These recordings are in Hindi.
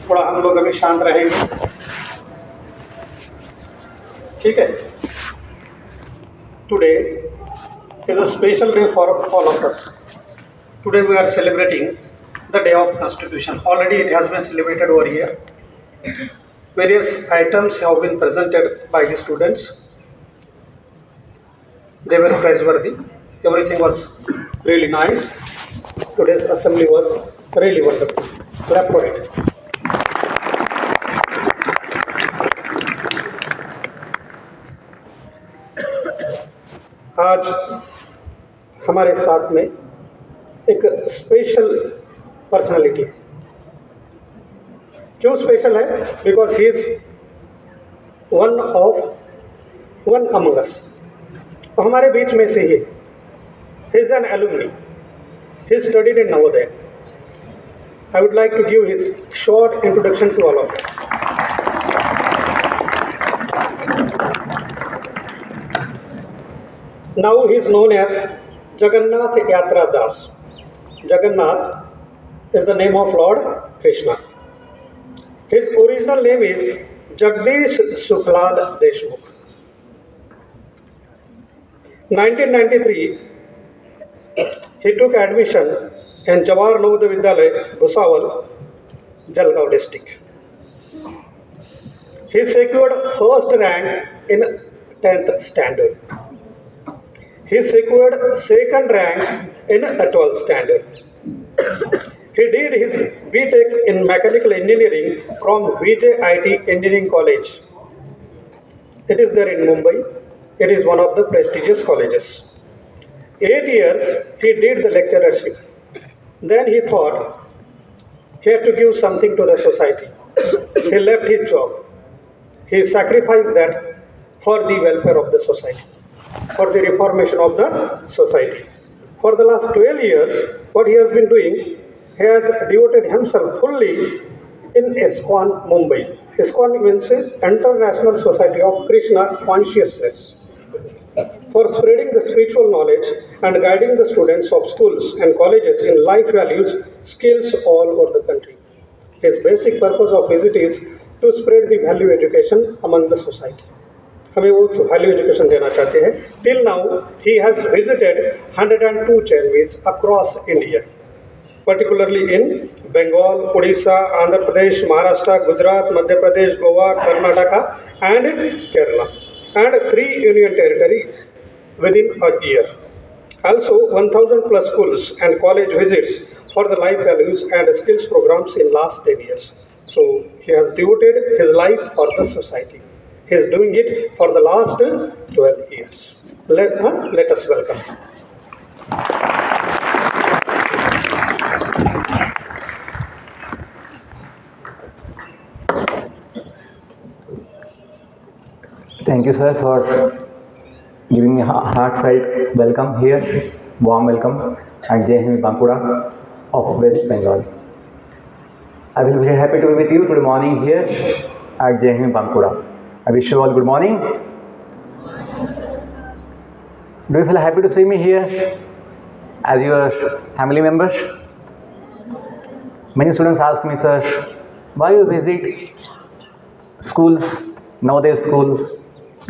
थोड़ा हम लोग अभी शांत रहेंगे, ठीक है। Today is a special day for all of us. Today we are celebrating the day of Constitution. Already it has been celebrated over here. Various items have been presented by the students. They were praiseworthy. Everything was really nice. Today's assembly was really wonderful. Clap for it. आज हमारे साथ में एक स्पेशल पर्सनालिटी है। क्यों स्पेशल है? Because he is one among us. हमारे बीच में से he is an alumni. He studied in Navodaya. I would like to give his short introduction to all of you. Now he is known as Jagannath Yatra Das. Jagannath is the name of Lord Krishna. His original name is Jagdish Sukhlal Deshmukh. 1993, he took admission in Jawahar Navodaya Vidyalaya, Bhusawal, Jalgaon district. He secured first rank in 10th standard. He secured second rank in the 12th standard. He did his B.Tech in Mechanical Engineering from VJIT Engineering College. It is there in Mumbai. It is one of the prestigious colleges. 8 years he did the lecturership. Then he thought he had to give something to the society. He left his job. He sacrificed that for the welfare of the society, for the reformation of the society. For the last 12 years, what he has been doing, he has devoted himself fully in ISKCON Mumbai. ISKCON means International Society of Krishna Consciousness, for spreading the spiritual knowledge and guiding the students of schools and colleges in life values, skills all over the country. His basic purpose of visit is to spread the value education among the society. हमें वो वैल्यू एजुकेशन देना चाहते हैं। Till now he has visited 102 JNVs across India, particularly in Bengal, Orissa, Andhra Pradesh, Maharashtra, Gujarat, Madhya Pradesh, Goa, Karnataka and Kerala, and 3 union territory within a year. Also 1000 plus schools and college visits for the life values and skills programs in last 10 years. So he has devoted his life for the society. He is doing it for the last 12 years. Let us welcome him. Thank you, sir, for giving me a heartfelt welcome here. Warm welcome at JHM Bankura of West Bengal. I will be very happy to be with you today morning here at JHM Bankura. I wish you all good morning. Do you feel happy to see me here as your family members? Many students ask me, sir, why you visit schools, nowadays schools,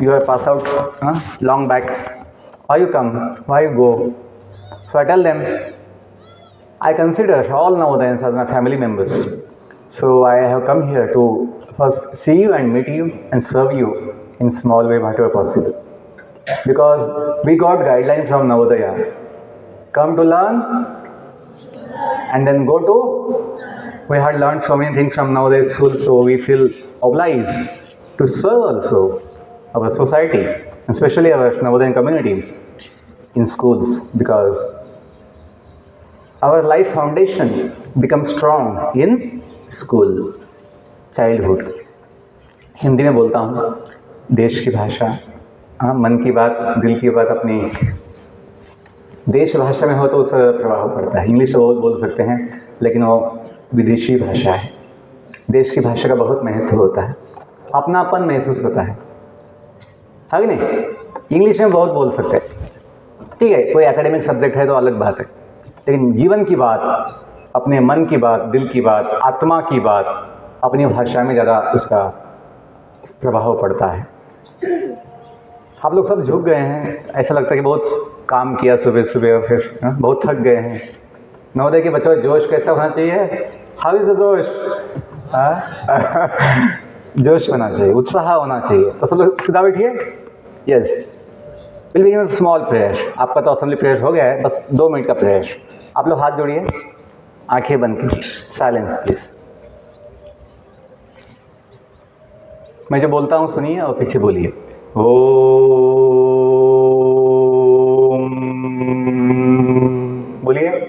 you have passed out long back. Why you come? Why you go? So I tell them, I consider all Navodayans as my family members. So I have come here to first see you and meet you and serve you in small way whatever possible. Because we got guidelines from Navodaya. Come to learn and then go to. We had learned so many things from Navodaya school, so we feel obliged to serve also our society, especially our Navodayan community in schools, because our life foundation becomes strong in school, childhood. Hindi में बोलता हूँ, देश की भाषा, मन की बात, दिल की बात अपनी देश भाषा में हो तो उसका प्रभाव पड़ता है. इंग्लिश तो बहुत बोल सकते हैं, लेकिन वो विदेशी भाषा है. देश की भाषा का बहुत महत्व होता है, अपनापन महसूस होता है कि नहीं? इंग्लिश में बहुत बोल सकते हैं, ठीक है, कोई एकेडमिक सब्जेक्ट है तो अलग बात है, लेकिन जीवन की बात, अपने मन की बात, दिल की बात, आत्मा की बात, अपनी भाषा में ज़्यादा उसका प्रभाव पड़ता है। आप लोग सब झुक गए हैं, ऐसा लगता है कि बहुत काम किया सुबह सुबह और फिर बहुत थक गए हैं। नवोदय के बच्चों, जोश कैसा होना चाहिए? हाउ इज़ द जोश? जोश होना चाहिए, उत्साह होना चाहिए। तो सब लोग सीधा बैठिए। Yes, will begin with small prayer. आपका तो असेंबली प्रेयर हो गया है, बस 2 मिनट का प्रेयर। आप लोग हाथ जोड़िए, आंखें बंद कीजिए, साइलेंस प्लीज। मैं जो बोलता हूँ सुनिए और पीछे बोलिए। ओम बोलिए।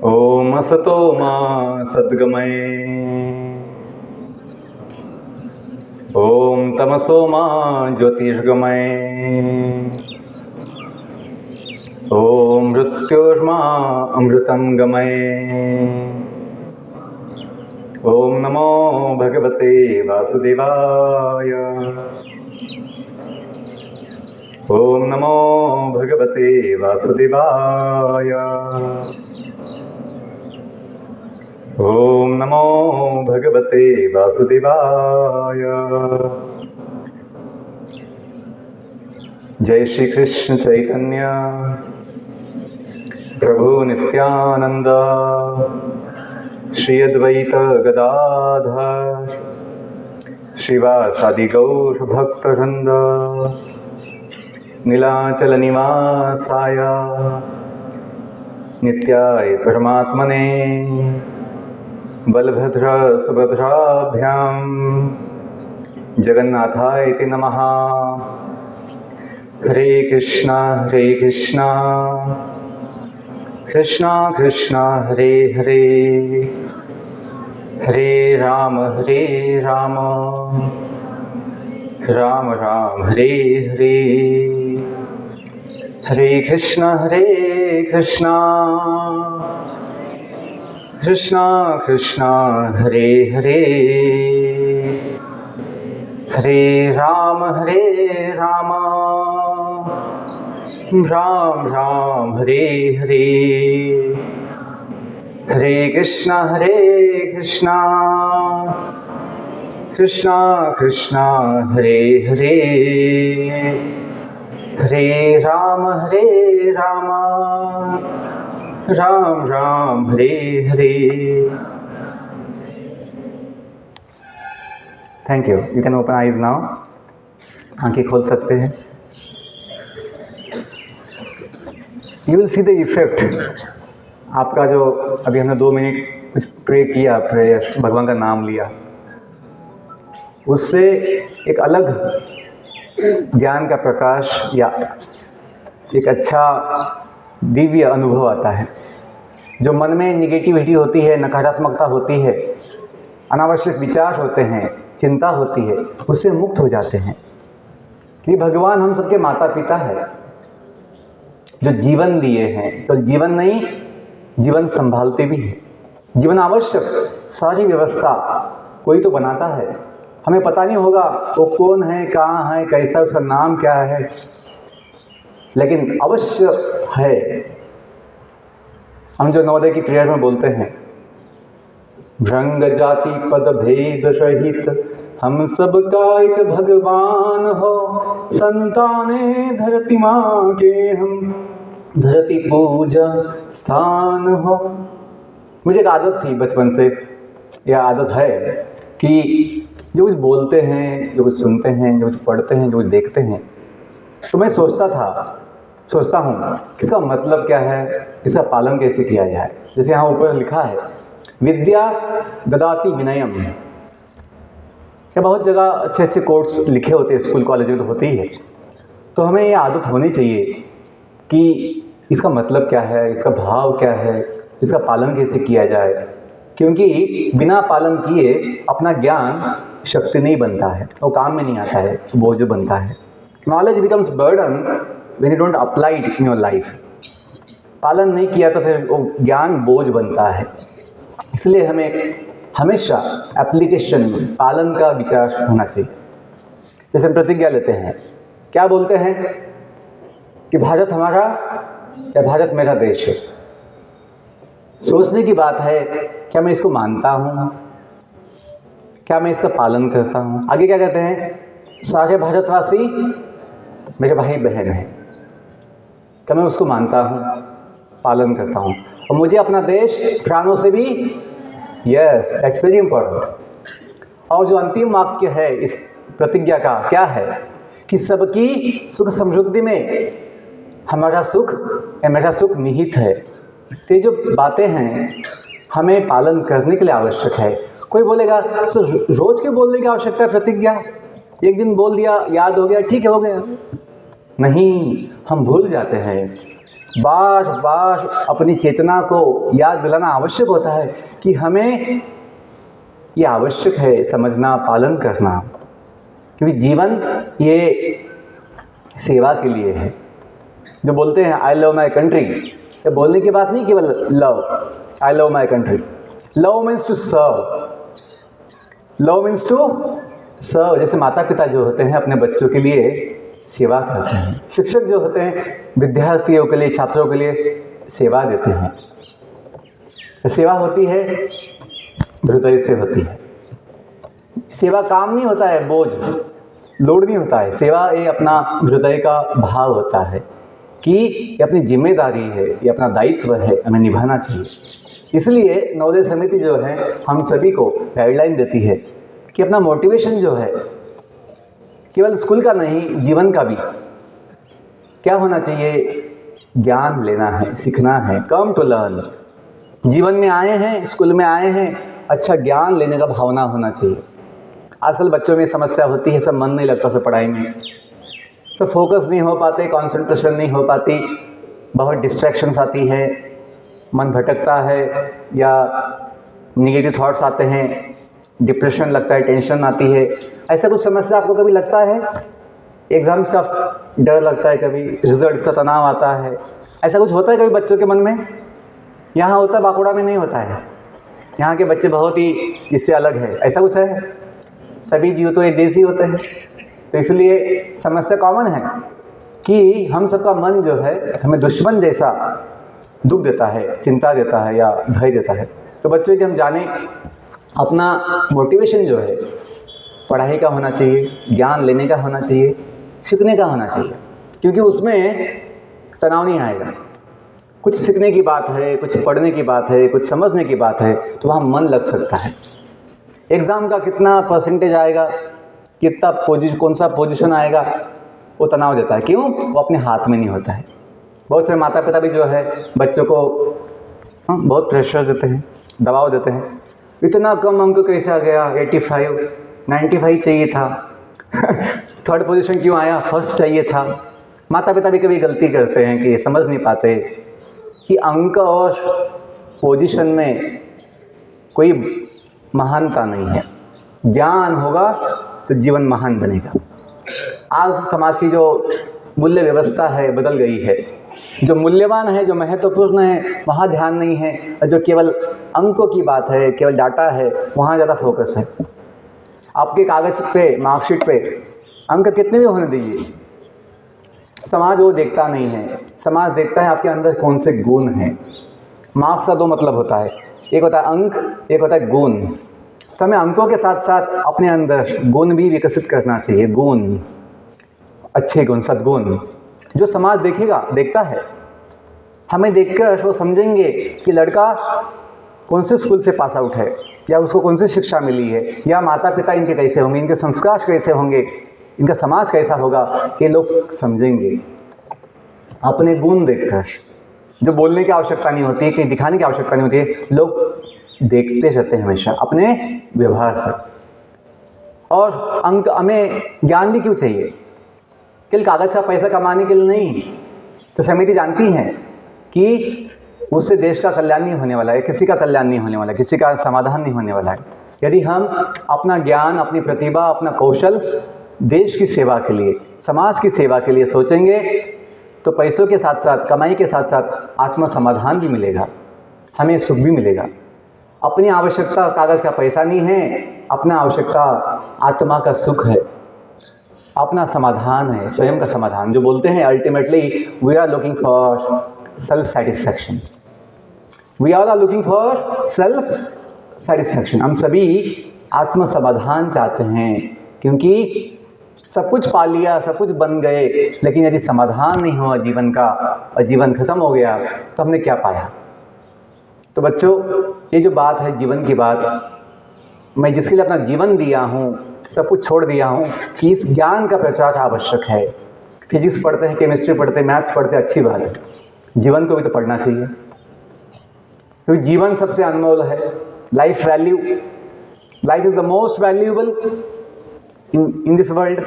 ओम असतो मा सद्गमय, ओम तमसो मा ज्योतिर्गमय, ओम मृत्योर्मा अमृतं गमय। ओम नमो भगवते वासुदेवाय, ओम नमो भगवते वासुदेवाय, ओम नमो भगवते वासुदेवाय। जय श्री कृष्ण चैतन्य प्रभु नित्यानंद, श्री अद्वैत गदाधर श्रीवासादि गौर भक्तवृंद, नीलाचल निवासाय नित्याय परमात्मने बलभद्र सुभद्राभ्यां जगन्नाथाय ते नमः। Hare Krishna Krishna Krishna Hare Hare, Hare Ram Ram Ram Hare Hare. Hare Krishna Krishna Krishna Hare Hare, Hare Ram Ram Ram Hare Hare. Hare Krishna Krishna Krishna Hare Hare, Hare Ram Ram Ram Hare Hare. Thank you. You can open eyes now. आंखें खोल सकते हैं। You will see the effect. आपका जो अभी हमने 2 मिनट कुछ प्रे किया, प्रेयर, भगवान का नाम लिया, उससे एक अलग ज्ञान का प्रकाश या एक अच्छा दिव्य अनुभव आता है। जो मन में निगेटिविटी होती है, नकारात्मकता होती है, अनावश्यक विचार होते हैं, चिंता होती है, उससे मुक्त हो जाते हैं। कि भगवान हम सबके माता पिता है, जो जीवन दिए हैं। तो जीवन नहीं, जीवन संभालते भी हैं। जीवन आवश्यक सारी व्यवस्था कोई तो बनाता है। हमें पता नहीं होगा वो कौन है, कहाँ है, कैसा, उसका नाम क्या है, लेकिन अवश्य है। हम जो नवोदय की प्रेयर में बोलते हैं, भ्रंग जाति पद भेद रहित हम सबका एक भगवान हो, संताने धरती माँ के हम धरती पूजा स्थान हो। मुझे एक आदत थी बचपन से, यह आदत है कि जो कुछ बोलते हैं, जो कुछ सुनते हैं, जो कुछ पढ़ते हैं, जो कुछ देखते हैं, तो मैं सोचता हूँ इसका मतलब क्या है, इसका पालन कैसे किया जाए। जैसे यहाँ ऊपर लिखा है, विद्या ददाति विनयम। क्या बहुत जगह अच्छे अच्छे कोट्स लिखे होते हैं, स्कूल कॉलेज में तो होते ही है। तो हमें ये आदत होनी चाहिए कि इसका मतलब क्या है, इसका भाव क्या है, इसका पालन कैसे किया जाए। क्योंकि बिना पालन किए अपना ज्ञान शक्ति नहीं बनता है, वो काम में नहीं आता है, बोझ बनता है। Knowledge becomes burden when you don't apply it in your life. पालन नहीं किया तो फिर वो ज्ञान बोझ बनता है। इसलिए हमें हमेशा एप्लीकेशन में पालन का विचार होना चाहिए। जैसे हम प्रतिज्ञा लेते हैं, क्या बोलते हैं कि भारत हमारा या भारत मेरा देश है। सोचने की बात है, क्या मैं इसको मानता हूँ, क्या मैं इसका पालन करता हूँ। आगे क्या कहते हैं, सारे भारतवासी मेरे भाई बहन हैं, क्या मैं उसको मानता हूँ, पालन करता हूँ, और मुझे अपना देश प्राणों से भी, यस दैट्स वेरी इंपॉर्टेंट। और जो अंतिम वाक्य है इस प्रतिज्ञा का क्या है कि सबकी सुख समृद्धि में हमारा सुख या मेरा सुख निहित है। तो ये जो बातें हैं हमें पालन करने के लिए आवश्यक है। कोई बोलेगा सर रोज के बोलने की आवश्यकता है प्रतिज्ञा, एक दिन बोल दिया याद हो गया ठीक है हो गया। नहीं, हम भूल जाते हैं। बार बार अपनी चेतना को याद दिलाना आवश्यक होता है कि हमें ये आवश्यक है समझना, पालन करना, क्योंकि जीवन ये सेवा के लिए है। जो बोलते हैं आई लव माई कंट्री, ये बोलने की बात नहीं केवल love, I love my country. Love means to serve, love means to serve. जैसे माता पिता जो होते हैं अपने बच्चों के लिए सेवा करते हैं, शिक्षक जो होते हैं विद्यार्थियों के लिए, छात्रों के लिए सेवा देते हैं। सेवा होती है हृदय से होती है। सेवा काम नहीं होता है, बोझ लोड नहीं होता है। सेवा ये अपना हृदय का भाव होता है कि ये अपनी जिम्मेदारी है, ये अपना दायित्व है, हमें निभाना चाहिए। इसलिए नवोदय समिति जो है हम सभी को गाइडलाइन देती है कि अपना मोटिवेशन जो है केवल स्कूल का नहीं, जीवन का भी क्या होना चाहिए, ज्ञान लेना है, सीखना है, कम टू लर्न। जीवन में आए हैं, स्कूल में आए हैं, अच्छा ज्ञान लेने का भावना होना चाहिए। आजकल बच्चों में समस्या होती है, सब मन नहीं लगता सब पढ़ाई में, सब फोकस नहीं हो पाते, कंसंट्रेशन नहीं हो पाती, बहुत डिस्ट्रैक्शंस आती है, मन भटकता है या निगेटिव थॉट्स आते हैं, डिप्रेशन लगता है, टेंशन आती है। ऐसा कुछ समस्या आपको कभी लगता है? एग्ज़ाम्स का डर लगता है, कभी रिजल्ट्स का तनाव आता है, ऐसा कुछ होता है कभी बच्चों के मन में? यहाँ होता है, बांकुड़ा में नहीं होता है। यहाँ के बच्चे बहुत ही इससे अलग है, ऐसा कुछ है? सभी जीव तो एक जैसे ही होते हैं। तो इसलिए समस्या कॉमन है कि हम सबका मन जो है हमें दुश्मन जैसा दुख देता है, चिंता देता है या भय देता है। तो बच्चों की हम जाने अपना मोटिवेशन जो है पढ़ाई का होना चाहिए, ज्ञान लेने का होना चाहिए, सीखने का होना चाहिए, क्योंकि उसमें तनाव नहीं आएगा। कुछ सीखने की बात है, कुछ पढ़ने की बात है, कुछ समझने की बात है, तो वहाँ मन लग सकता है। एग्ज़ाम का कितना परसेंटेज आएगा, कितना कौन सा पोजीशन आएगा, वो तनाव देता है। क्यों? वो अपने हाथ में नहीं होता है। बहुत से माता पिता भी जो है बच्चों को बहुत प्रेशर देते हैं, दबाव देते हैं। इतना कम अंक कैसे आ गया, 85, 95 चाहिए था थर्ड पोजीशन क्यों आया, फर्स्ट चाहिए था। माता पिता भी कभी गलती करते हैं कि समझ नहीं पाते कि अंक और पोजीशन में कोई महानता नहीं है। ज्ञान होगा तो जीवन महान बनेगा। आज समाज की जो मूल्य व्यवस्था है बदल गई है। जो मूल्यवान है, जो महत्वपूर्ण है, वहाँ ध्यान नहीं है, और जो केवल अंकों की बात है, केवल डाटा है, वहाँ ज़्यादा फोकस है। आपके कागज़ पे, मार्कशीट पे अंक कितने भी होने दीजिए, समाज वो देखता नहीं है। समाज देखता है आपके अंदर कौन से गुण हैं। मार्क्स का दो मतलब होता है, एक होता है अंक, एक होता है गुण। तो हमें अंकों के साथ साथ अपने अंदर गुण भी विकसित करना चाहिए। गुण, अच्छे गुण, सद्गुण, जो समाज देखता है। हमें देखकर वो समझेंगे कि लड़का कौन से स्कूल से पास आउट है, या उसको कौन सी शिक्षा मिली है, या माता पिता इनके कैसे होंगे, इनके संस्कार कैसे होंगे, इनका समाज कैसा होगा, ये लोग समझेंगे अपने गुण देखकर। जो बोलने की आवश्यकता नहीं होती, कहीं दिखाने की आवश्यकता नहीं होती है, लोग देखते रहते हैं हमेशा अपने व्यवहार से। और अंक, हमें ज्ञान भी क्यों चाहिए? केवल कागज़ का पैसा कमाने के लिए नहीं। तो समिति जानती है कि उससे देश का कल्याण नहीं होने वाला है, किसी का कल्याण नहीं होने वाला है, किसी का समाधान नहीं होने वाला है। यदि हम अपना ज्ञान, अपनी प्रतिभा, अपना कौशल देश की सेवा के लिए, समाज की सेवा के लिए सोचेंगे तो पैसों के साथ साथ, कमाई के साथ साथ आत्म समाधान भी मिलेगा, हमें सुख भी मिलेगा। अपनी आवश्यकता कागज़ का पैसा नहीं है, अपना आवश्यकता आत्मा का सुख है, अपना समाधान है, स्वयं का समाधान। जो बोलते हैं ultimately we are looking for self satisfaction, we all are looking for self satisfaction. हम सभी आत्म समाधान चाहते हैं, क्योंकि सब कुछ पा लिया, सब कुछ बन गए, लेकिन यदि समाधान नहीं हुआ जीवन का और जीवन खत्म हो गया तो हमने क्या पाया। तो बच्चों, ये जो बात है जीवन की बात, मैं जिसके लिए अपना जीवन दिया हूँ, सब कुछ छोड़ दिया हूँ, कि इस ज्ञान का प्रचार आवश्यक है। फिजिक्स पढ़ते हैं, केमिस्ट्री पढ़ते हैं, मैथ्स पढ़ते हैं, अच्छी बात है, जीवन को भी तो पढ़ना चाहिए, क्योंकि जीवन सबसे अनमोल है। Life value, life is the most valuable in this world.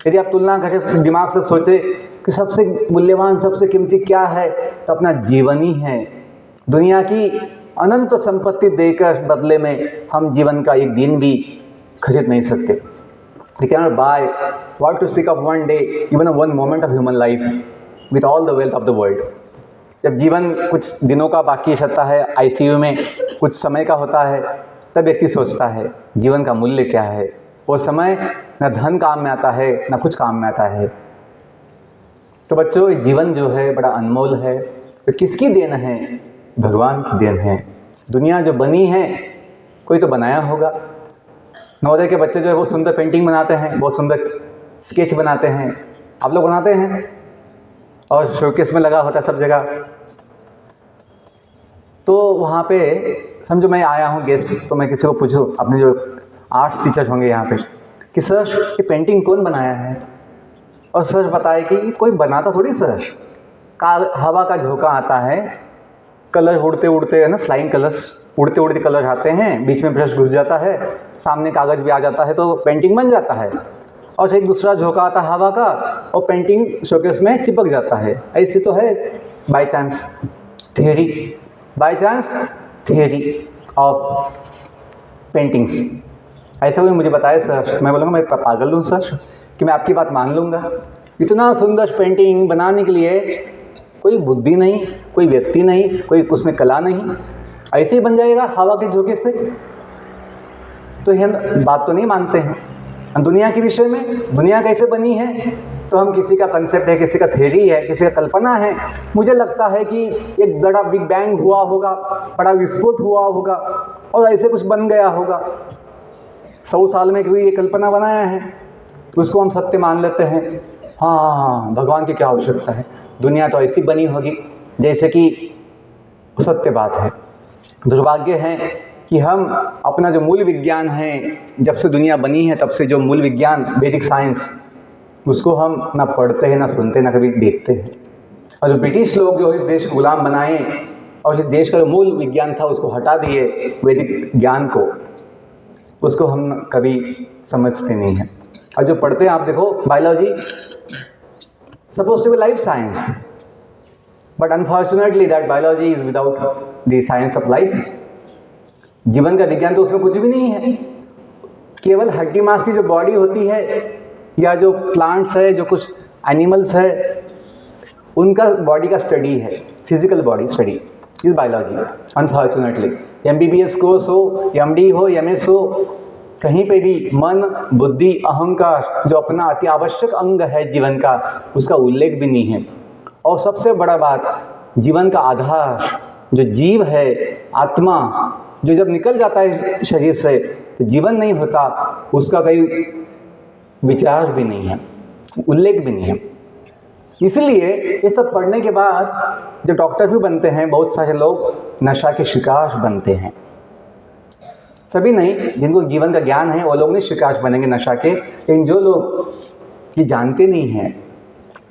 यदि आप तुलना करें, दिमाग से सोचे कि सबसे मूल्यवान, सबसे कीमती क्या है, तो अपना जीवन ही है। दुनिया की अनंत संपत्ति देकर बदले में हम जीवन का एक दिन भी खरीद नहीं सकते। We cannot buy, what to speak of one day, even one moment of human life with all the wealth of the world। जब जीवन कुछ दिनों का बाकी रहता है, आईसीयू में कुछ समय का होता है, तब व्यक्ति सोचता है जीवन का मूल्य क्या है। वो समय न धन काम में आता है, न कुछ काम में आता है। तो बच्चों, जीवन जो है बड़ा अनमोल है। तो किसकी देन है? भगवान की देन है। दुनिया जो बनी है, कोई तो बनाया होगा। नवोदय के बच्चे जो है बहुत सुंदर पेंटिंग बनाते हैं, बहुत सुंदर स्केच बनाते हैं। आप लोग बनाते हैं और शोकेस में लगा होता है सब जगह। तो वहाँ पे समझो मैं आया हूँ गेस्ट, तो मैं किसी को पूछूं, अपने जो आर्ट्स टीचर होंगे यहाँ पे, कि सर ये पेंटिंग कौन बनाया है, और सर बताए कि कोई बनाता थोड़ी सर, हवा का झोंका आता है, कलर उड़ते उड़ते है ना, फ्लाइंग कलर्स, उड़ते उड़ते कलर आते हैं, बीच में ब्रश घुस जाता है, सामने कागज़ भी आ जाता है, तो पेंटिंग बन जाता है। और एक दूसरा झोंका आता है हवा का, और पेंटिंग शोकेस में चिपक जाता है। ऐसी तो है by chance theory, by chance theory of paintings. ऐसा कोई मुझे बताए सर, मैं बोलूँगा मैं पागल हूँ सर कि मैं आपकी बात मान लूँगा। इतना सुंदर पेंटिंग बनाने के लिए कोई बुद्धि नहीं, कोई व्यक्ति नहीं, कोई उसमें कला नहीं, ऐसे ही बन जाएगा हवा के झोंके से। तो हम बात तो नहीं मानते हैं। दुनिया के विषय में, दुनिया कैसे बनी है, तो हम किसी का कंसेप्ट है, किसी का थ्योरी है, किसी का कल्पना है। मुझे लगता है कि एक बड़ा बिग बैंग हुआ होगा, बड़ा विस्फोट हुआ होगा और ऐसे कुछ बन गया होगा। 100 साल में कोई ये कल्पना बनाया है, उसको हम सत्य मान लेते हैं। हाँ, भगवान की क्या आवश्यकता है, दुनिया तो ऐसी बनी होगी जैसे कि सत्य बात है। दुर्भाग्य है कि हम अपना जो मूल विज्ञान है, जब से दुनिया बनी है तब से जो मूल विज्ञान, वैदिक साइंस, उसको हम ना पढ़ते हैं, ना सुनते, ना कभी देखते हैं। और जो ब्रिटिश लोग जो इस देश को गुलाम बनाए और इस देश का जो मूल विज्ञान था उसको हटा दिए, वैदिक ज्ञान को, उसको हम कभी समझते नहीं हैं। और जो पढ़ते हैं, आप देखो biology suppose to be life science, but unfortunately that biology is without the science of life. जीवन का विज्ञान तो उसमें कुछ भी नहीं है। केवल हड्डी मांस की जो बॉडी होती है, या जो प्लांट्स है, जो कुछ एनिमल्स है, उनका बॉडी का स्टडी है, physical body study is biology. Unfortunately MBBS course हो, MD हो, MS हो, कहीं पे भी मन, बुद्धि, अहंकार, जो अपना अति आवश्यक अंग है जीवन का, उसका उल्लेख भी नहीं है। और सबसे बड़ा बात, जीवन का आधार जो जीव है, आत्मा, जो जब निकल जाता है शरीर से तो जीवन नहीं होता, उसका कोई विचार भी नहीं है, उल्लेख भी नहीं है। इसलिए ये सब पढ़ने के बाद जो डॉक्टर भी बनते हैं, बहुत सारे लोग नशा के शिकार बनते हैं। सभी नहीं, जिनको जीवन का ज्ञान है वो लोग नहीं शिकार बनेंगे नशा के, लेकिन जो लोग ये जानते नहीं हैं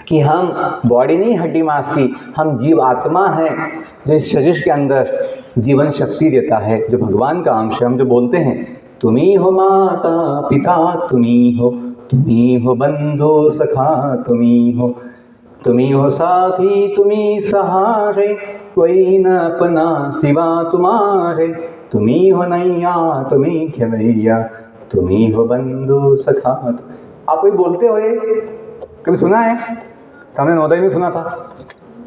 कि हम बॉडी नहीं हड्डी मांस की, हम जीव आत्मा हैं, जो इस शरीर के अंदर जीवन शक्ति देता है, जो भगवान का अंश है। हम जो बोलते हैं, तुम्ही हो माता पिता, तुम्ही हो बंधु सखा, तुम्ही हो साथी, तुम्ही सहारे, कोई न अपना सिवा तुम्हारे, तुम्ही हो नैया तुम्ही खेवैया, तुम्ही हो बंधु सखा। आप कोई बोलते हो ये कभी सुना है? तो हमने नवोदय में सुना था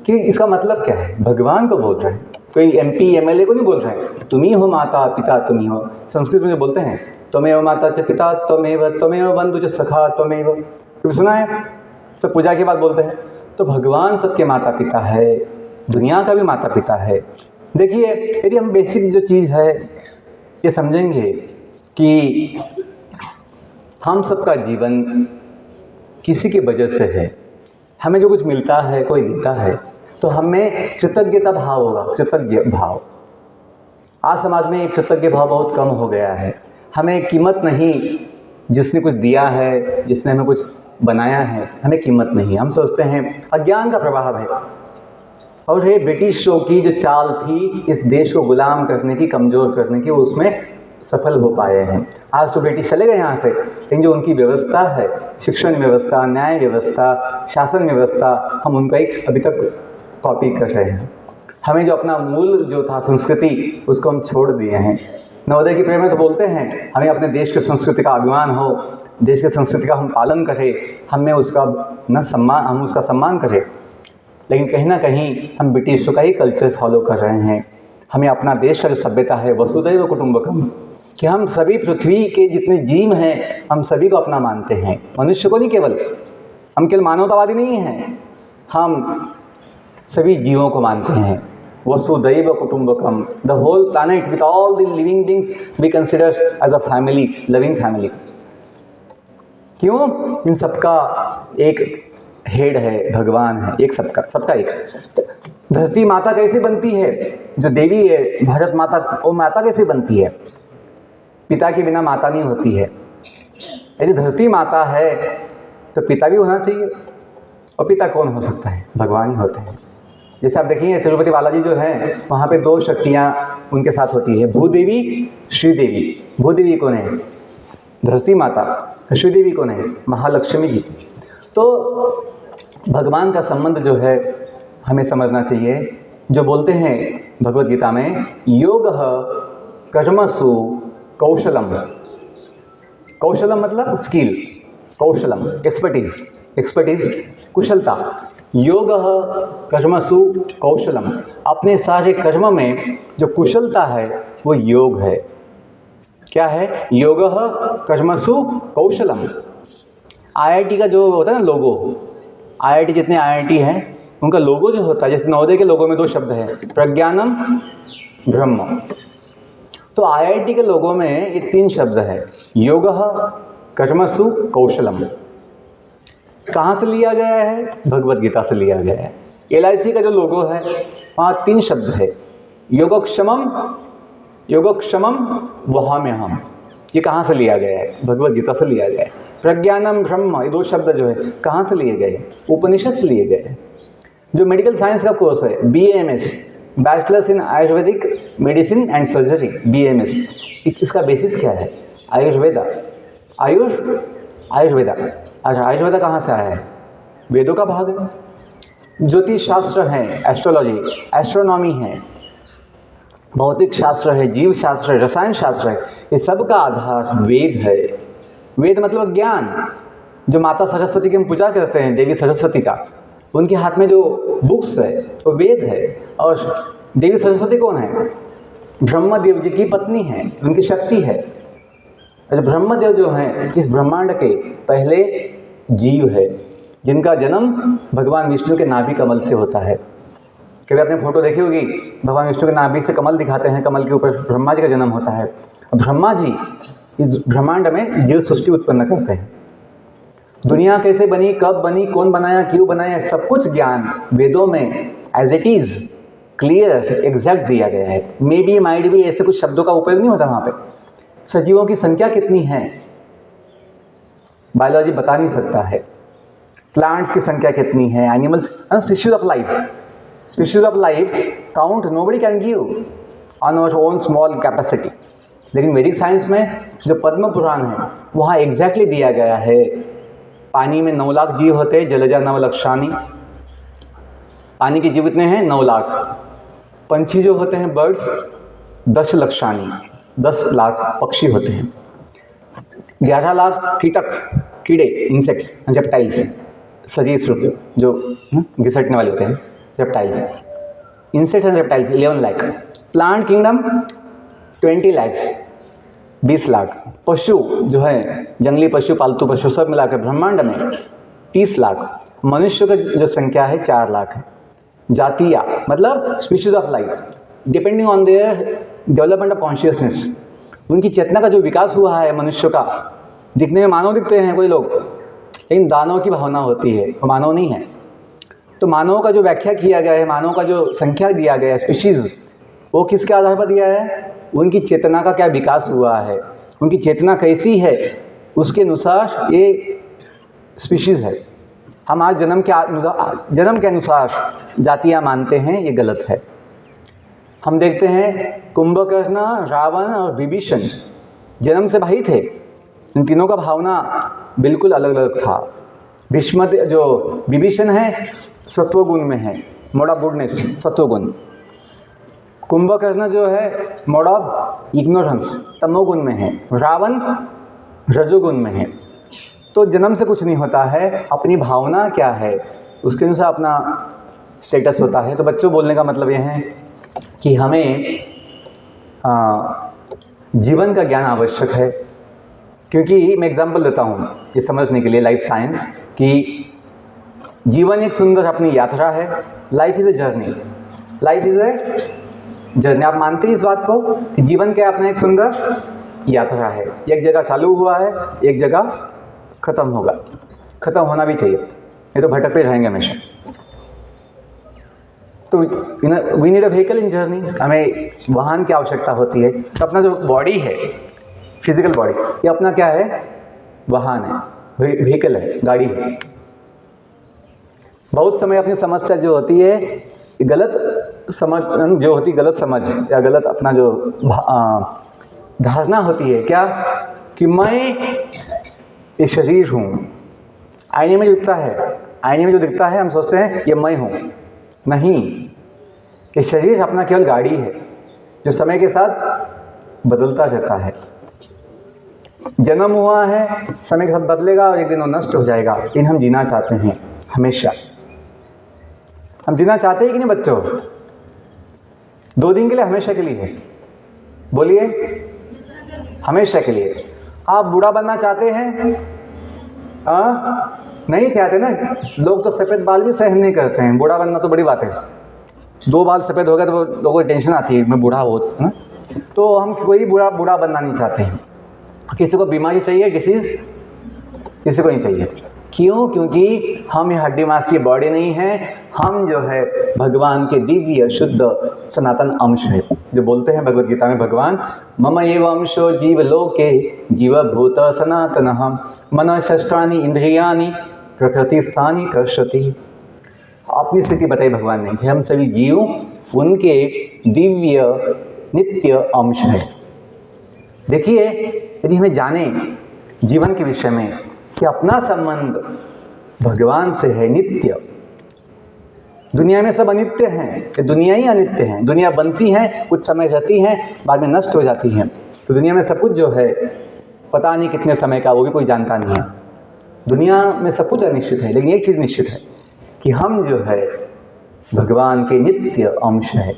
कि इसका मतलब क्या है। भगवान को बोल रहे हैं, कोई MP MLA को नहीं बोल रहे हैं। तुम्ही हो माता पिता तुम्ही हो, संस्कृत में जो बोलते हैं त्वमेव माता च पिता त्वमेव बंधु च सखा त्वमेव, कभी सुना है? सब पूजा के बाद बोलते हैं। तो भगवान सबके माता पिता है, दुनिया का भी माता पिता है। देखिए, यदि हम बेसिक जो चीज़ है ये समझेंगे कि हम सबका जीवन किसी की वजह से है, हमें जो कुछ मिलता है कोई देता है, तो हमें कृतज्ञता भाव होगा, कृतज्ञ भाव। आज समाज में एक कृतज्ञ भाव बहुत कम हो गया है। हमें कीमत नहीं, जिसने कुछ दिया है, जिसने हमें कुछ बनाया है, हमें कीमत नहीं। हम सोचते हैं अज्ञान का प्रभाव है। और ये ब्रिटिशों की जो चाल थी इस देश को गुलाम करने की, कमज़ोर करने की, वो उसमें सफल हो पाए हैं। आज तो ब्रिटिश चले गए यहाँ से, लेकिन जो उनकी व्यवस्था है, शिक्षण व्यवस्था, न्याय व्यवस्था, शासन व्यवस्था, हम उनका एक अभी तक कॉपी कर रहे हैं। हमें जो अपना मूल जो था संस्कृति, उसको हम छोड़ दिए हैं। नवोदय की प्रेरणा तो बोलते हैं हमें अपने देश की संस्कृति का अभिमान हो, देश की संस्कृति का हम पालन करें, हमें उसका हम उसका सम्मान करें। लेकिन कहीं ना कहीं हम ब्रिटिशों का ही कल्चर फॉलो कर रहे हैं। हमें अपना देश का जो सभ्यता है वसुधैव कुटुंबकम, कि हम सभी पृथ्वी के जितने जीव हैं हम सभी को अपना मानते हैं, मनुष्य को नहीं केवल। हम केवल मानवतावादी नहीं हैं, हम सभी जीवों को मानते हैं। वसुधैव कुटुंबकम, the whole planet with all the living beings we consider as a family, loving family. क्यों? इन सबका एक हेड है, भगवान है, एक सबका एक। धरती माता कैसे बनती है? जो देवी है भारत माता, वो माता कैसे बनती है? पिता के बिना माता नहीं होती है। यदि धरती माता है तो पिता भी होना चाहिए, और पिता कौन हो सकता है? भगवान ही होते हैं। जैसे आप देखेंगे तिरुपति बालाजी जो है, वहाँ पे 2 शक्तियाँ उनके साथ होती है, भूदेवी, श्रीदेवी। भूदेवी कौन है? धरती माता। श्रीदेवी कौन है? महालक्ष्मी जी। तो भगवान का संबंध जो है हमें समझना चाहिए। जो बोलते हैं भगवद गीता में, योगः कर्मसु कौशलम। कौशलम मतलब स्किल, कौशलम एक्सपर्टीज, कुशलता। योगः कर्मसु कौशलम, अपने सारे कर्म में जो कुशलता है वो योग है। क्या है? योगः कर्मसु कौशलम। IIT का जो होता है ना लोगो, IIT जितने IIT हैं उनका लोगो जो होता है, जैसे नवोदय के लोगो में 2 शब्द हैं, प्रज्ञानम ब्रह्म। तो IIT के लोगों में ये 3 शब्द है, योगः कर्मसु कौशलम। कहाँ से लिया गया है? भगवद गीता से लिया गया है। LIC का जो लोगो है वहाँ 3 शब्द है, योगक्षमम वहाम्यहम। ये कहाँ से लिया गया है? भगवद गीता से लिया गया है। प्रज्ञानम ब्रह्म, ये 2 शब्द जो है कहाँ से लिए गए? उपनिषद से लिए गए। जो मेडिकल साइंस का कोर्स है BAMS, bachelors in Ayurvedic medicine and surgery, BAMS, इसका बेसिस क्या है? आयुर्वेदा। आयुर्वेदा। अच्छा, आयुर्वेदा कहाँ से आया है? वेदों का भाग है। ज्योतिष शास्त्र है, एस्ट्रोलॉजी, एस्ट्रोनॉमी है, भौतिक शास्त्र है, जीव शास्त्र है, रसायन शास्त्र है, ये सब का आधार वेद है। वेद मतलब ज्ञान। जो माता सरस्वती की हम पूजा करते हैं, देवी सरस्वती का, उनके हाथ में जो बुक्स है वो वेद है। और देवी सरस्वती कौन है? ब्रह्मदेव जी की पत्नी है, उनकी शक्ति है। अच्छा, ब्रह्मदेव जो हैं इस ब्रह्मांड के पहले जीव है, जिनका जन्म भगवान विष्णु के नाभि कमल से होता है। कभी आपने फोटो देखी होगी, भगवान विष्णु के नाभि से कमल दिखाते हैं, कमल के ऊपर ब्रह्मा जी का जन्म होता है। ब्रह्मा जी इस ब्रह्मांड में जीव सृष्टि उत्पन्न करते हैं। दुनिया कैसे बनी, कब बनी, कौन बनाया, क्यों बनाया, सब कुछ ज्ञान वेदों में as it is clear exact दिया गया है। मे बी, माइट बी, ऐसे कुछ शब्दों का उपयोग नहीं होता वहाँ पे। सजीवों की संख्या कितनी है बायोलॉजी बता नहीं सकता है। प्लांट्स की संख्या कितनी है, animals, species of life count nobody can give on our own small capacity. लेकिन वैदिक साइंस में जो पद्म पुराण है वहाँ एग्जैक्टली दिया गया है। पानी में 9 लाख जीव होते हैं, जलजा 9 लक्षानी। पानी के जीव कितने हैं? 9 लाख। पंछी जो होते हैं बर्ड्स 10 लक्षानी 10 लाख पक्षी होते हैं, 11 लाख कीटक कीड़े इंसेक्ट्स रेप्टाइल्स सरीसृप जो घिसटने वाले होते हैं reptiles, insects and reptiles 11 lakh, plant kingdom 20 lakh 20 lakh, पशु जो है जंगली पशु पालतू पशु सब मिलाकर ब्रह्मांड में 30 लाख, मनुष्य का जो संख्या है 4 लाख है। जातियाँ मतलब species of life depending on their development of consciousness, उनकी चेतना का जो विकास हुआ है मनुष्य का। दिखने में मानव दिखते हैं कोई लोग, लेकिन दानव की भावना होती है, वो मानव नहीं है। तो मानव का जो व्याख्या किया गया है, मानव का जो संख्या दिया गया है स्पीशीज, वो किसके आधार पर दिया है? उनकी चेतना का क्या विकास हुआ है, उनकी चेतना कैसी है, उसके अनुसार ये स्पीशीज है। हम आज जन्म के अनुसार जातियाँ मानते हैं, ये गलत है। हम देखते हैं कुंभकर्ण, रावण और विभीषण जन्म से भाई थे, इन तीनों का भावना बिल्कुल अलग अलग था। भीष्म जो विभीषण है सत्वगुण में है, मोड ऑफ गुडनेस सत्वगुण। कुंभकर्ण जो है मोड ऑफ इग्नोरेंस तमोगुण में है, रावण रजोगुण में है। तो जन्म से कुछ नहीं होता है, अपनी भावना क्या है उसके अनुसार अपना स्टेटस होता है। तो बच्चों बोलने का मतलब यह है कि हमें जीवन का ज्ञान आवश्यक है, क्योंकि मैं एग्जांपल देता हूँ ये समझने के लिए लाइफ साइंस कि जीवन एक सुंदर अपनी यात्रा है। Life is a journey, life is a journey. आप मानते हैं इस बात को कि जीवन क्या अपना एक सुंदर यात्रा है, एक जगह चालू हुआ है, एक जगह ख़त्म होगा, ख़त्म होना भी चाहिए, नहीं तो भटकते रहेंगे हमेशा। तो we need a vehicle in journey, हमें वाहन की आवश्यकता होती है। तो अपना जो बॉडी है, फिजिकल बॉडी, ये अपना क्या है? वाहन है, व्हीकल है, गाड़ी है। बहुत समय अपनी समस्या जो होती है गलत समझ जो होती गलत समझ या गलत अपना जो धारणा होती है क्या कि मैं ये शरीर हूँ। आईने में जो दिखता है, आईने में जो दिखता है हम सोचते हैं ये मैं हूँ। नहीं, ये शरीर अपना केवल गाड़ी है जो समय के साथ बदलता रहता है। जन्म हुआ है, समय के साथ बदलेगा और एक दिन वो नष्ट हो जाएगा। लेकिन हम जीना चाहते हैं हमेशा। हम जीना चाहते हैं कि नहीं बच्चों? 2 दिन के लिए, हमेशा के लिए? बोलिए, हमेशा के लिए। आप बूढ़ा बनना चाहते हैं? नहीं चाहते ना। लोग तो सफ़ेद बाल भी सहन नहीं करते हैं, बूढ़ा बनना तो बड़ी बात है। 2 बाल सफ़ेद हो गए तो लोगों को टेंशन आती है, मैं बूढ़ा हो ना। तो हम कोई बूढ़ा बनना नहीं चाहते हैं। किसी को बीमारी चाहिए, किसी को नहीं चाहिए। क्यों? क्योंकि हम ये हड्डी मांस की बॉडी नहीं है, हम जो है भगवान के दिव्य शुद्ध सनातन अंश है। जो बोलते हैं भगवद गीता में भगवान, मम एव अंशो जीवलोके जीवभूत सनातनः मन शस्त्राणि इंद्रियाणि प्रकृति स्थानी कर्षति। अपनी स्थिति बताई भगवान ने कि हम सभी जीव उनके दिव्य नित्य अंश है। देखिए, यदि हमें जाने जीवन के विषय में कि अपना संबंध भगवान से है नित्य। दुनिया में सब अनित्य हैं, दुनिया ही अनित्य है। दुनिया बनती है, कुछ समय रहती है, बाद में नष्ट हो जाती है। तो दुनिया में सब कुछ जो है पता नहीं कितने समय का, वो भी कोई जानता नहीं है। दुनिया में सब कुछ अनिश्चित है, लेकिन एक चीज़ निश्चित है कि हम जो है भगवान के नित्य अंश है।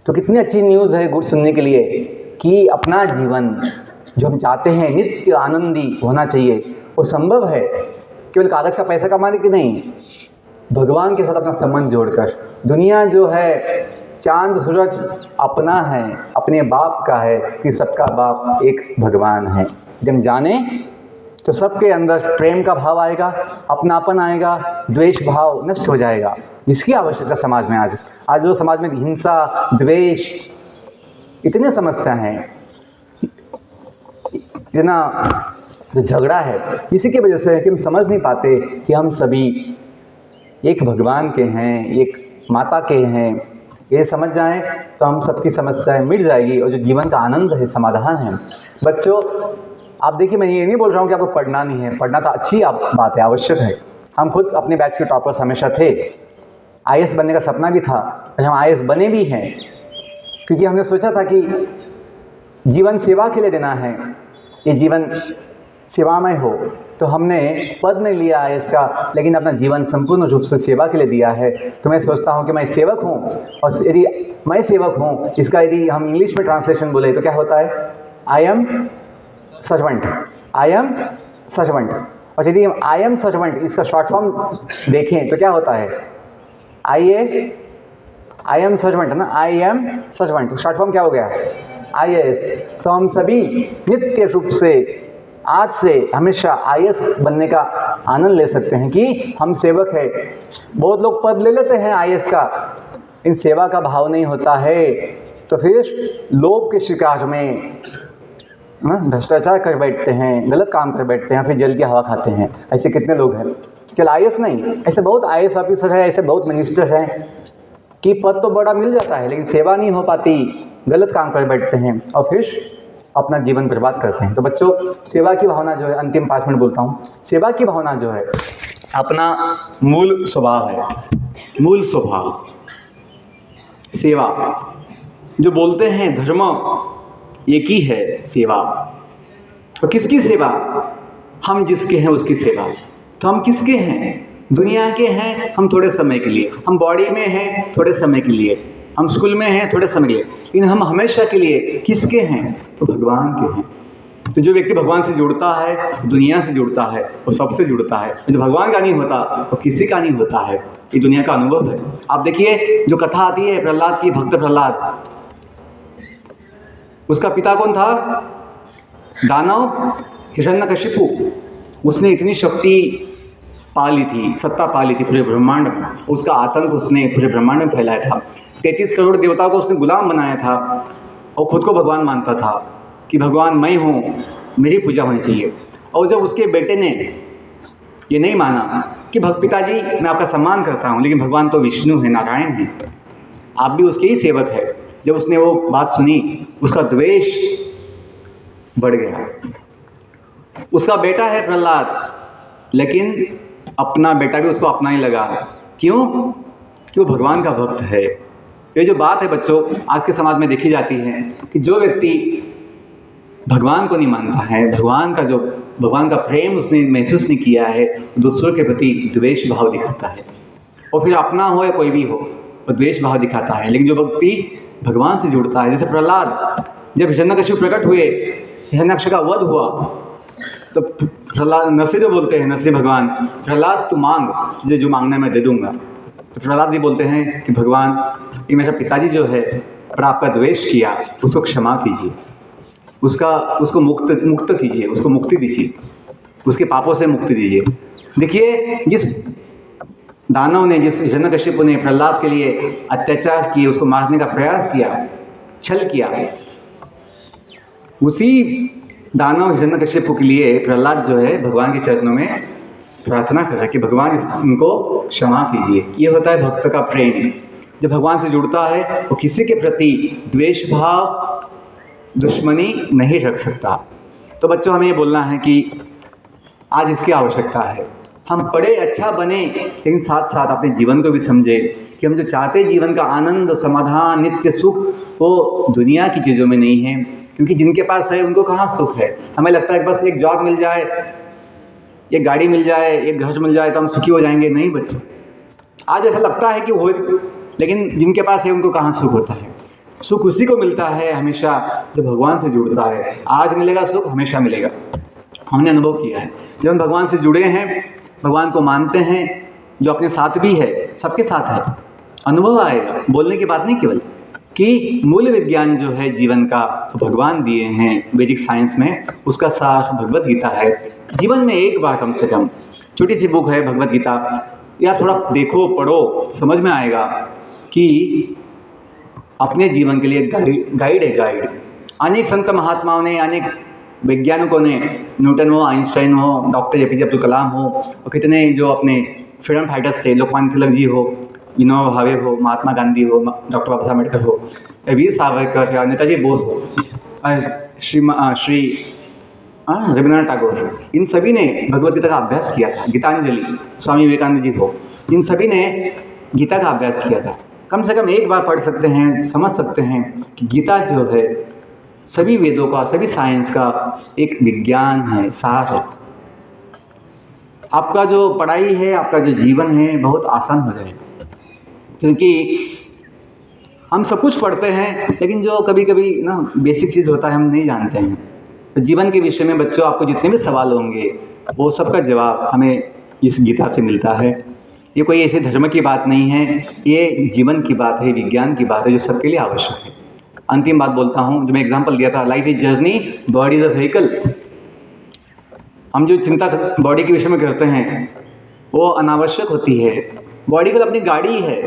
तो कितनी अच्छी न्यूज़ है गुड सुनने के लिए कि अपना जीवन जो हम चाहते हैं नित्य आनंदी होना चाहिए, वो संभव है केवल कागज़ का पैसा कमाने की नहीं, भगवान के साथ अपना संबंध जोड़कर। दुनिया जो है चांद सूरज अपना है, अपने बाप का है, कि सबका बाप एक भगवान है। जब जाने तो सबके अंदर प्रेम का भाव आएगा, अपनापन आएगा, द्वेष भाव नष्ट हो जाएगा, जिसकी आवश्यकता समाज में आज जो समाज में हिंसा, द्वेष, इतने समस्या हैं, इतना जो झगड़ा है, इसी की वजह से है कि हम समझ नहीं पाते कि हम सभी एक भगवान के हैं, एक माता के हैं। ये समझ जाएं तो हम सबकी समस्याएं मिट जाएगी और जो जीवन का आनंद है, समाधान है। बच्चों, आप देखिए, मैं ये नहीं बोल रहा हूँ कि आपको पढ़ना नहीं है, पढ़ना तो अच्छी बात है, आवश्यक है। हम खुद अपने बैच के टॉपर्स हमेशा थे। IAS बनने का सपना भी था और हम IAS बने भी हैं, क्योंकि हमने सोचा था कि जीवन सेवा के लिए देना है, ये जीवन सेवामय हो। तो हमने पद नहीं लिया IAS का, लेकिन अपना जीवन संपूर्ण रूप से सेवा के लिए दिया है। तो मैं सोचता हूँ कि मैं सेवक हूँ, और यदि मैं सेवक हूँ, इसका यदि हम इंग्लिश में ट्रांसलेशन बोले तो क्या होता है? I am servant, I am servant. और यदि हम आई एम सर्वेंट इसका शॉर्ट फॉर्म देखें तो क्या होता है? आई एम सर्वेंट है ना, I am servant, short form क्या हो गया? IAS। तो हम सभी नित्य रूप से आज से हमेशा IAS बनने का आनंद ले सकते हैं कि हम सेवक हैं। बहुत लोग पद ले लेते हैं IAS का, इन सेवा का भाव नहीं होता है, तो फिर लोभ के शिकार में भ्रष्टाचार कर बैठते हैं, गलत काम कर बैठते हैं, फिर जेल की हवा खाते हैं। ऐसे कितने लोग हैं? केवल IAS नहीं, ऐसे बहुत IAS ऑफिसर हैं, ऐसे बहुत मिनिस्टर हैं कि पद तो बड़ा मिल जाता है लेकिन सेवा नहीं हो पाती, गलत काम कर बैठते हैं और फिर अपना जीवन बर्बाद करते हैं। तो बच्चों, सेवा की भावना जो है, अंतिम 5 मिनट बोलता हूँ, सेवा की भावना जो है अपना मूल स्वभाव है, मूल स्वभाव सेवा। जो बोलते हैं धर्म एक ही है, सेवा। तो किसकी सेवा? हम जिसके हैं उसकी सेवा। तो हम किसके हैं? दुनिया के हैं हम थोड़े समय के लिए, हम बॉडी में हैं थोड़े समय के लिए, हम स्कूल में हैं थोड़े समय के लिए, लेकिन हम हमेशा के लिए किसके हैं? तो भगवान के हैं। तो जो व्यक्ति भगवान से जुड़ता है, दुनिया से जुड़ता है, वो सबसे जुड़ता है। जो भगवान का नहीं होता वो किसी का नहीं होता है। ये दुनिया का अनुभव है। आप देखिए, जो कथा आती है प्रहलाद की, भक्त प्रहलाद, उसका पिता कौन था? दानव हिरण्यकशिपु। उसने इतनी शक्ति पा ली थी, सत्ता पा ली थी पूरे ब्रह्मांड में, उसका आतंक उसने पूरे ब्रह्मांड में फैलाया था। 33 करोड़ देवताओं को उसने गुलाम बनाया था और खुद को भगवान मानता था कि भगवान मैं हूँ, मेरी पूजा होनी चाहिए। और जब उसके बेटे ने ये नहीं माना कि पिताजी मैं आपका सम्मान करता हूँ, लेकिन भगवान तो विष्णु है, नारायण है, आप भी उसके ही सेवक है, जब उसने वो बात सुनी, उसका द्वेष बढ़ गया। उसका बेटा है प्रहलाद, लेकिन अपना बेटा भी उसको अपना ही लगा। क्यों? क्यों? भगवान का भक्त है। ये जो बात है बच्चों, आज के समाज में देखी जाती है कि जो व्यक्ति भगवान को नहीं मानता है, भगवान का प्रेम उसने महसूस नहीं किया है, दूसरों के प्रति द्वेष भाव दिखाता है। और फिर अपना हो या कोई भी हो, वो द्वेष भाव दिखाता है। लेकिन जो व्यक्ति भगवान से जुड़ता है, जैसे प्रहलाद, जब हिरण्यकशिपु प्रकट हुए, हिरण्याक्ष का वध हुआ, तो प्रहलाद, नरसिंह जो बोलते हैं, नरसिंह भगवान, प्रहलाद तू मांग, तुझे जो मांगना है मैं दे दूंगा। तो प्रहलाद जी बोलते हैं कि भगवान, ये मेरा पिताजी जो है पर आपका द्वेष किया, उसको क्षमा कीजिए, उसको मुक्त कीजिए, उसको मुक्ति दीजिए, उसके पापों से मुक्ति दीजिए। देखिए, जिस दानव ने, जिस हिरण्यकशिपु ने प्रहलाद के लिए अत्याचार किए, उसको मारने का प्रयास किया, छल किया, उसी दानव हिरण्यकशिपु के लिए प्रहलाद जो है भगवान के चरणों में प्रार्थना कर रहा है कि भगवान इनको क्षमा कीजिए। ये होता है भक्त का प्रेम। जब भगवान से जुड़ता है वो किसी के प्रति द्वेष भाव, दुश्मनी नहीं रख सकता। तो बच्चों, हमें ये बोलना है कि आज इसकी आवश्यकता है। हम पढ़े, अच्छा बने, लेकिन साथ साथ अपने जीवन को भी समझे कि हम जो चाहते हैं जीवन का आनंद, समाधान, नित्य सुख, वो दुनिया की चीज़ों में नहीं है, क्योंकि जिनके पास है उनको कहाँ सुख है। हमें लगता है कि बस एक जॉब मिल जाए, एक गाड़ी मिल जाए, एक घर मिल जाए तो हम सुखी हो जाएंगे। नहीं बच्चों, आज ऐसा लगता है कि हो, लेकिन जिनके पास है उनको कहाँ सुख होता है। सुख उसी को मिलता है हमेशा जो भगवान से जुड़ता है। आज मिलेगा सुख, हमेशा मिलेगा। हमने अनुभव किया है, जब हम भगवान से जुड़े हैं, भगवान को मानते हैं, जो अपने साथ भी है, सबके साथ है, अनुभव आएगा। बोलने की बात नहीं केवल, कि मूल विज्ञान जो है जीवन का, तो भगवान दिए हैं वैदिक साइंस में, उसका सार भगवत गीता है। जीवन में एक बार कम से कम, छोटी सी बुक है भगवत गीता, या थोड़ा देखो, पढ़ो, समझ में आएगा कि अपने जीवन के लिए गाइड है, गाइड। अनेक संत महात्माओं ने, अनेक वैज्ञानिकों ने, न्यूटन हो, आइंस्टाइन हो, डॉक्टर APJ अब्दुल कलाम हो, और कितने जो अपने फ्रीडम फाइटर्स थे, लोकमान्य तिलक जी हो, विनोबा भावे हो, महात्मा गांधी हो, डॉक्टर बाबा साहब अम्बेडकर हो, वीर सावरकर या नेताजी बोस हो, श्री रविन्द्रनाथ टैगोर, इन सभी ने भगवद गीता का अभ्यास किया था। गीतांजलि, स्वामी विवेकानंद जी हो, इन सभी ने गीता का अभ्यास किया था, कम से कम एक बार पढ़ सकते हैं, समझ सकते हैं कि गीता जो है सभी वेदों का, सभी साइंस का एक विज्ञान है, सार है। आपका जो पढ़ाई है, आपका जो जीवन है बहुत आसान हो जाएगा, क्योंकि हम सब कुछ पढ़ते हैं लेकिन जो कभी कभी ना बेसिक चीज़ होता है हम नहीं जानते हैं। तो जीवन के विषय में बच्चों आपको जितने भी सवाल होंगे वो सबका जवाब हमें इस गीता से मिलता है। ये कोई ऐसे धर्म की बात नहीं है, ये जीवन की बात है, विज्ञान की बात है जो सबके लिए आवश्यक है। अंतिम बात बोलता हूँ, जो मैं एग्जाम्पल दिया था, life is journey, body is a vehicle. हम जो चिंता बॉडी के विषय में करते हैं वो अनावश्यक होती है। बॉडी कल अपनी गाड़ी है,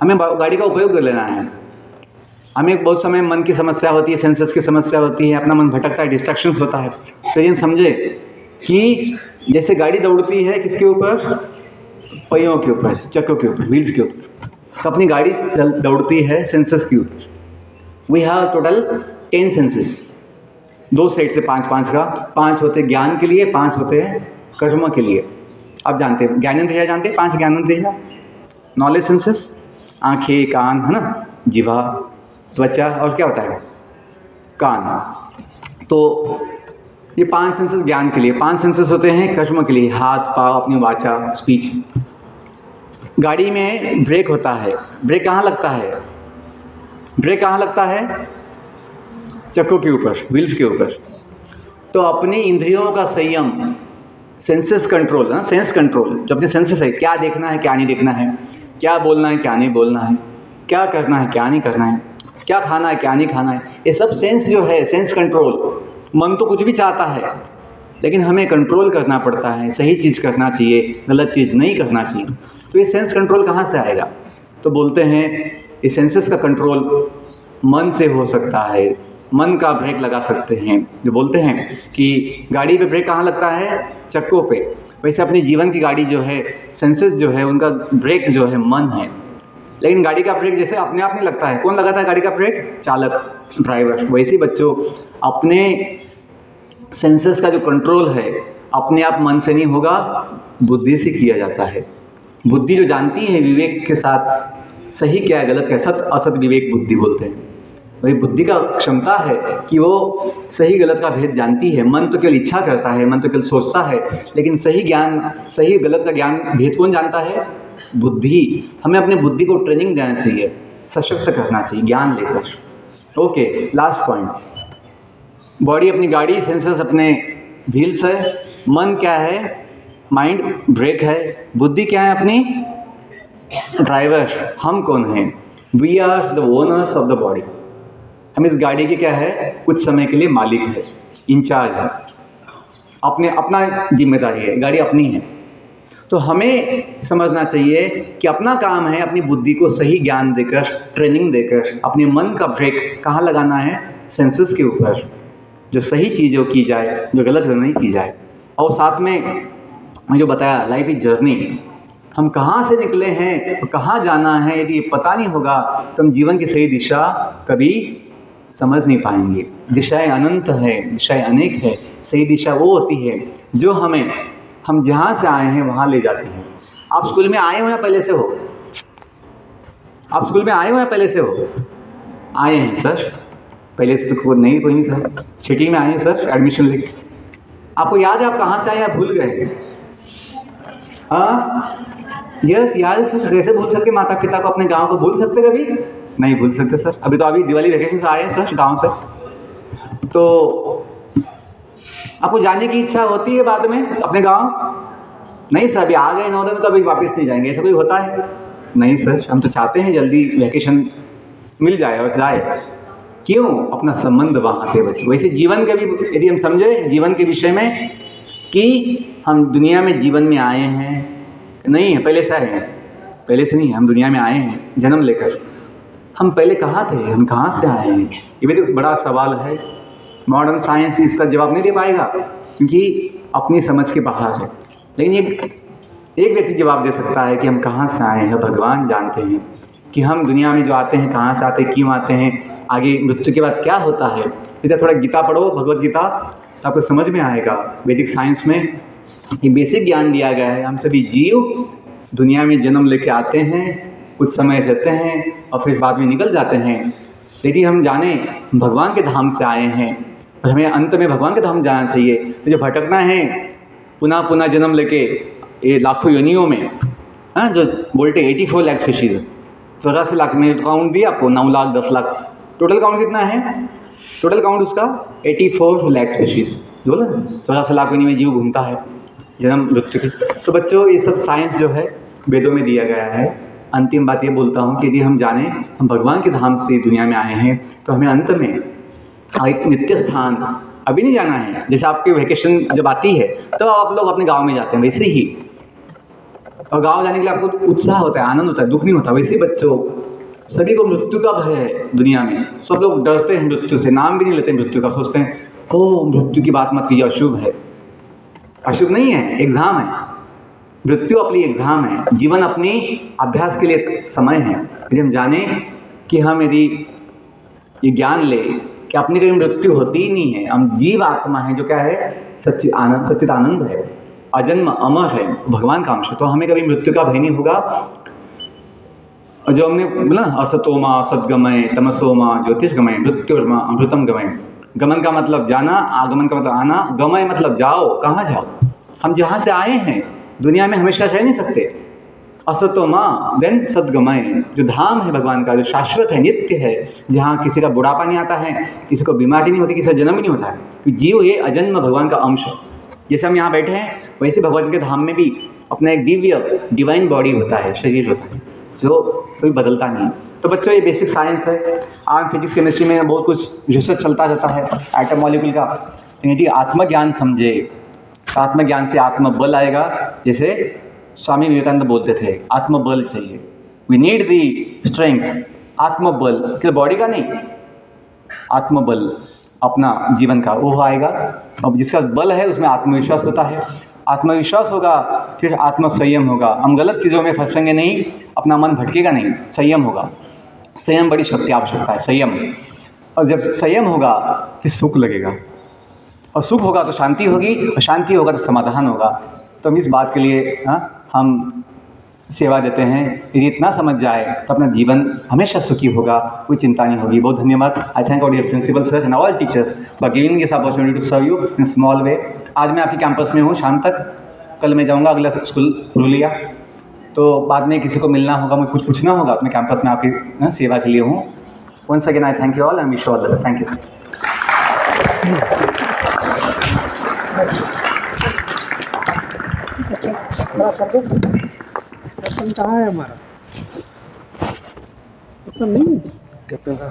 हमें गाड़ी का उपयोग कर लेना है। हमें बहुत समय मन की समस्या होती है, सेंसेस की समस्या होती है, अपना मन भटकता है, डिस्ट्रैक्शंस होता है। तो ये समझे कि जैसे गाड़ी दौड़ती है किसके ऊपर, पहियों के ऊपर, चक्कों के ऊपर, व्हील्स के ऊपर, तो अपनी गाड़ी दौड़ती है सेंसेस के ऊपर। We have total 10 senses, 2 set से 5 का, 5 होते ज्ञान के लिए, 5 होते हैं कर्म के लिए। आप जानते हैं ज्ञानेंद्रिय, जानते हैं 5 ज्ञानेंद्रिय, नॉलेज सेंसेस, आँखें, कान, है ना, जिह्वा, त्वचा और क्या होता है, कान। तो ये 5 सेंसेस ज्ञान के लिए, 5 सेंसेस होते हैं कर्म के लिए, हाथ, पाँव, अपनी वाचा, स्पीच। गाड़ी में ब्रेक होता है, ब्रेक कहाँ लगता है, ब्रेक कहाँ लगता है, चक्कों के ऊपर, व्हील्स के ऊपर। तो अपनी इंद्रियों का संयम, सेंसेस कंट्रोल, ना, सेंस कंट्रोल, जो अपने सेंसेस है, क्या देखना है क्या नहीं देखना है, क्या बोलना है क्या नहीं बोलना है, क्या करना है क्या नहीं करना है, क्या खाना है क्या नहीं खाना है, ये सब सेंस जो है, सेंस कंट्रोल। मन तो कुछ भी चाहता है लेकिन हमें कंट्रोल करना पड़ता है, सही चीज़ करना चाहिए, गलत चीज़ नहीं करना चाहिए। तो ये सेंस कंट्रोल कहाँ से आएगा, तो बोलते हैं ये सेंसेस का कंट्रोल मन से हो सकता है, मन का ब्रेक लगा सकते हैं। जो बोलते हैं कि गाड़ी पे ब्रेक कहाँ लगता है, चक्कों पे, वैसे अपने जीवन की गाड़ी जो है, सेंसेस जो है, उनका ब्रेक जो है मन है। लेकिन गाड़ी का ब्रेक जैसे अपने आप नहीं लगता है, कौन लगाता है गाड़ी का ब्रेक, चालक, ड्राइवर। वैसे ही बच्चों अपने सेंसेस का जो कंट्रोल है अपने आप मन से नहीं होगा, बुद्धि से किया जाता है। बुद्धि जो जानती है विवेक के साथ सही क्या है गलत क्या है, सत असत विवेक बुद्धि बोलते हैं। वही बुद्धि का क्षमता है कि वो सही गलत का भेद जानती है। मन तो केवल इच्छा करता है, मन तो केवल सोचता है, लेकिन सही ज्ञान, सही गलत का ज्ञान भेद कौन जानता है, बुद्धि। हमें अपने बुद्धि को ट्रेनिंग देना चाहिए, सशक्त करना चाहिए ज्ञान लेकर। ओके, लास्ट पॉइंट, बॉडी अपनी गाड़ी, सेंसेस अपने व्हील्स है, मन क्या है, माइंड ब्रेक है, बुद्धि क्या है, अपनी ड्राइवर। हम कौन हैं, we are the owners of the body. हम इस गाड़ी के क्या है, कुछ समय के लिए मालिक है, इंचार्ज है, अपने अपना जिम्मेदारी है, गाड़ी अपनी है। तो हमें समझना चाहिए कि अपना काम है अपनी बुद्धि को सही ज्ञान देकर, ट्रेनिंग देकर, अपने मन का ब्रेक कहाँ लगाना है, सेंसेस के ऊपर, जो सही चीज़ों की जाए, जो गलत नहीं की जाए। और साथ में मैं जो बताया, लाइफ इज जर्नी, हम कहाँ से निकले हैं, कहाँ जाना है, यदि पता नहीं होगा तो हम जीवन की सही दिशा कभी समझ नहीं पाएंगे। दिशाएं अनंत है, दिशाएं अनेक है, सही दिशा वो होती है जो हम जहाँ से आए हैं वहाँ ले जाती हैं। आप स्कूल में आए हो या पहले से हो, आप स्कूल में आए हो या पहले से हो, आए हैं सर, पहले से तो नहीं, कोई नहीं था, सिटी में आए हैं सर एडमिशन लेके। आपको याद है आप कहाँ से आए, आप भूल गए? हाँ, यस याद है सर। कैसे भूल सकते माता पिता को, अपने गांव को भूल सकते कभी? नहीं भूल सकते सर। अभी तो अभी दिवाली वेकेशन से आए हैं सर गांव से, तो आपको जाने की इच्छा होती है बाद में अपने गांव? नहीं सर, अभी आ गए नवोदय में तो अभी वापस नहीं जाएंगे, ऐसा कोई होता है? नहीं सर, हम तो चाहते हैं जल्दी वैकेशन मिल जाए और जाए। क्यों? अपना संबंध वहाँ पे बचे। वैसे जीवन के भी यदि हम समझे जीवन के विषय में कि हम दुनिया में जीवन में आए हैं, नहीं है पहले से आए हैं, पहले से नहीं, हम दुनिया में आए हैं जन्म लेकर। हम पहले कहाँ थे, हम कहाँ से आए हैं, ये भी तो बड़ा सवाल है। मॉडर्न साइंस इसका जवाब नहीं दे पाएगा क्योंकि अपनी समझ के बाहर है। लेकिन एक व्यक्ति जवाब दे सकता है कि हम कहाँ से आए हैं। भगवान जानते हैं कि हम दुनिया में जो आते हैं कहाँ से आते हैं, क्यों आते हैं, आगे मृत्यु के बाद क्या होता है। इधर थोड़ा गीता पढ़ो, भगवत गीता, तो आपको समझ में आएगा। वैदिक साइंस में ये बेसिक ज्ञान दिया गया है। हम सभी जीव दुनिया में जन्म लेके आते हैं, कुछ समय रहते हैं और फिर बाद में निकल जाते हैं। यदि हम जाने भगवान के धाम से आए हैं और हमें अंत में भगवान के धाम जाना चाहिए, तो जो भटकना है पुनः पुनः जन्म लेके ये लाखों योनियों में, हाँ, जो बोलते 84 लाख स्पीशीज़, 84 लाख में काउंट दिया आपको, 9 लाख 10 लाख, टोटल काउंट कितना है? टोटल काउंट उसका 84 लाख स्पीशीज़, बोला 84 लाख योनि में जीव घूमता है जन्म मृत्यु की। तो बच्चों, ये सब साइंस जो है वेदों में दिया गया है। अंतिम बात ये बोलता हूँ कि यदि हम जाने हम भगवान के धाम से दुनिया में आए हैं, तो हमें अंत में एक नित्य स्थान अभी नहीं जाना है। जैसे आपकी वैकेशन जब आती है तो आप लोग अपने गांव में जाते हैं, वैसे ही, और गांव जाने के लिए आपको उत्साह होता है, आनंद होता है, दुख नहीं होता। वैसे ही बच्चों, सभी को मृत्यु का भय है दुनिया में, सब लोग डरते हैं मृत्यु से, नाम भी नहीं लेते मृत्यु का, सोचते हैं ओ मृत्यु की बात मत कीजिए, अशुभ है। अशुभ नहीं है, एग्ज़ाम है। मृत्यु अपनी एग्ज़ाम है, जीवन अपनी अभ्यास के लिए समय है। यदि हम जाने कि हम यदि ये ज्ञान ले कि अपनी कभी मृत्यु होती ही नहीं है, हम जीव आत्मा है जो क्या है, सच्चित आनंद है, अजन्म अमर है, भगवान का अंश है, तो हमें कभी मृत्यु का भय नहीं होगा। और जो हमने बोला ना, असतोमा सद्गमय तमसोमा ज्योतिषगमय मृत्युर्मा अमृतम गमय। गमन का मतलब जाना, आगमन का मतलब आना, गमय मतलब जाओ, कहाँ जाओ? हम जहाँ से आए हैं दुनिया में हमेशा रह नहीं सकते। असतोमा देन सद्गमय, जो धाम है भगवान का, जो शाश्वत है, नित्य है, जहाँ किसी का बुढ़ापा नहीं आता है, किसी को बीमारी नहीं होती, किसी का जन्म ही नहीं होता है, कि जीव ये अजन्म भगवान का अंश है। जैसे हम यहाँ बैठे हैं वैसे भगवान के धाम में भी अपना एक दिव्य डिवाइन बॉडी होता है, शरीर होता है, जो कोई बदलता नहीं। तो बच्चों, ये बेसिक साइंस है। आज फिजिक्स केमिस्ट्री में बहुत कुछ रिसर्च चलता रहता है एटम मॉलिक्यूल का। यदि आत्मज्ञान समझे, आत्मज्ञान से आत्मबल आएगा। जैसे स्वामी विवेकानंद बोलते थे, आत्मबल चाहिए, वी नीड दी स्ट्रेंथ। आत्मबल कि बॉडी का नहीं, आत्मबल अपना जीवन का, वो आएगा। अब जिसका बल है उसमें आत्मविश्वास होता है, आत्मविश्वास होगा फिर आत्मसंयम होगा। हम गलत चीज़ों में फंसेंगे नहीं, अपना मन भटकेगा नहीं, संयम होगा। संयम बड़ी शक्ति आवश्यकता है, संयम। और जब संयम होगा फिर सुख लगेगा, और सुख होगा तो शांति होगी, और शांति होगा तो समाधान होगा। तो हम इस बात के लिए हम सेवा देते हैं। यदि इतना समझ जाए तो अपना जीवन हमेशा सुखी होगा, कोई चिंता नहीं होगी। बहुत धन्यवाद। I thank all dear principal sir and all teachers for giving this opportunity to serve you in small way. आज मैं आपके कैंपस में हूँ शाम तक, कल मैं जाऊँगा अगला स्कूल पुरुलिया, तो बाद में किसी को मिलना होगा, मुझे कुछ पूछना होगा, अपने कैंपस में आपकी सेवा के लिए हूँ। Once again I thank you all and wish you all the best. Thank you. कहाँ है हमारा? नहीं कैप्टन का